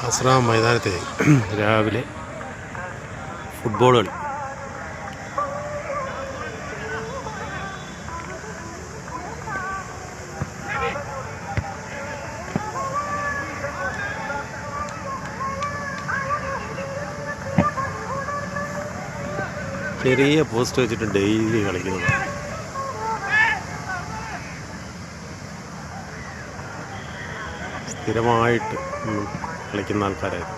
ആശ്രാമം മൈതാനത്തെ രാവിലെ ഫുട്ബോൾ കളി. ചെറിയ പോസ്റ്റ് വെച്ചിട്ട് ഡെയിലി കളിക്കുന്നത്. സ്ഥിരമായിട്ട് കളിക്കുന്ന ആൾക്കാരായിരുന്നു.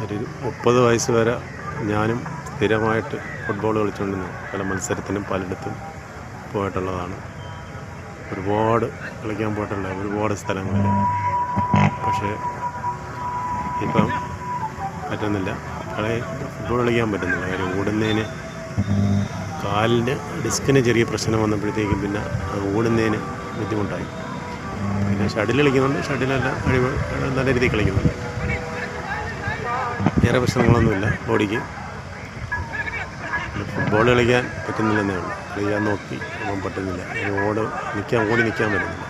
ഒരു 30 വയസ്സ് വരെ ഞാനും സ്ഥിരമായിട്ട് ഫുട്ബോൾ കളിച്ചുകൊണ്ടിരുന്നു. പല മത്സരത്തിനും പലയിടത്തും പോയിട്ടുള്ളതാണ്. ഒരുപാട് കളിക്കാൻ പോയിട്ടുള്ള ഒരുപാട് സ്ഥലങ്ങളിൽ. പക്ഷേ ഇപ്പം പറ്റുന്നില്ല, ഫുട്ബോൾ കളിക്കാൻ പറ്റുന്നില്ല. കാര്യം ഓടുന്നതിന് കാലിന് ഡിസ്കിന് ചെറിയ പ്രശ്നം വന്നപ്പോഴത്തേക്കും പിന്നെ ഓടുന്നതിന് ബുദ്ധിമുട്ടായി. പിന്നെ ഷട്ടിൽ കളിക്കുന്നുണ്ട്, ഷട്ടിലെല്ലാം നല്ല രീതിയിൽ കളിക്കുന്നുണ്ട്. വേറെ പ്രശ്നങ്ങളൊന്നുമില്ല ബോഡിക്ക്. ഫുട്ബോൾ കളിക്കാൻ പറ്റുന്നില്ലെന്നേ ഉള്ളൂ. കളിക്കാൻ നോക്കി അപ്പം പറ്റുന്നില്ല. ഓടി നിൽക്കാൻ പറ്റുന്നില്ല.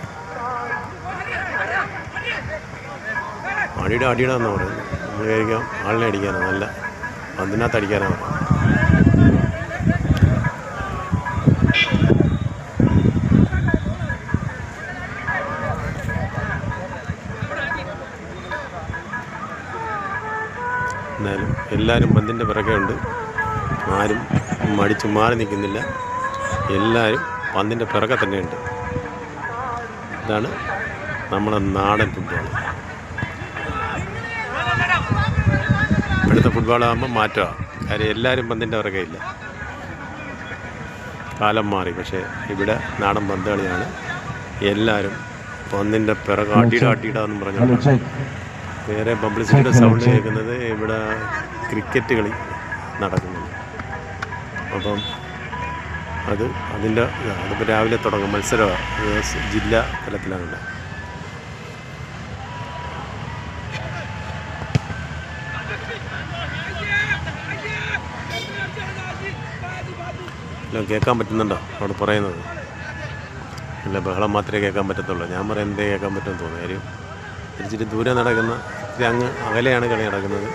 അടിയിടാന്ന് പറയുന്നത്. നമ്മൾ കഴിക്കാം ആളിനെ അടിക്കാനാണ്, നല്ല പന്തിനകത്ത് അടിക്കാനാണ്. എന്നാലും എല്ലാവരും പന്തിൻ്റെ പിറകെ ഉണ്ട്. ആരും മടിച്ചു മാറി നിൽക്കുന്നില്ല. എല്ലാവരും പന്തിൻ്റെ പിറകെ തന്നെയുണ്ട്. ഇതാണ് നമ്മുടെ നാടൻ ഫുട്ബോൾ. ഇവിടുത്തെ ഫുട്ബോളാകുമ്പോൾ മാറ്റമാണ്. കാര്യം എല്ലാവരും പന്തിൻ്റെ പിറകെ ഇല്ല. കാലം മാറി. പക്ഷേ ഇവിടെ നാടൻ പന്ത് കളിയാണ്. എല്ലാവരും പന്തിൻ്റെ പിറകെ അടിയിടാന്ന് പറഞ്ഞു. വേറെ പബ്ലിസിറ്റിയുടെ സൗണ്ട് കേൾക്കുന്നത് ഇവിടെ ക്രിക്കറ്റ് കളി നടക്കുന്നുണ്ട്. അപ്പം അതിപ്പോൾ രാവിലെ തുടങ്ങും. മത്സരമാണ്, ജില്ലാ തലത്തിലാണ്. എല്ലാം കേൾക്കാൻ പറ്റുന്നുണ്ടോ അവിടെ പറയുന്നത്? ഇല്ല, ബഹളം മാത്രമേ കേൾക്കാൻ പറ്റത്തുള്ളൂ. ഞാൻ പറയാം എന്തേ കേൾക്കാൻ പറ്റുമെന്ന് തോന്നുന്നു. കാര്യം തിരിച്ചിട്ട് ദൂരെ നടക്കുന്ന, അങ്ങ് അകലെയാണ് കളി നടക്കുന്നത്.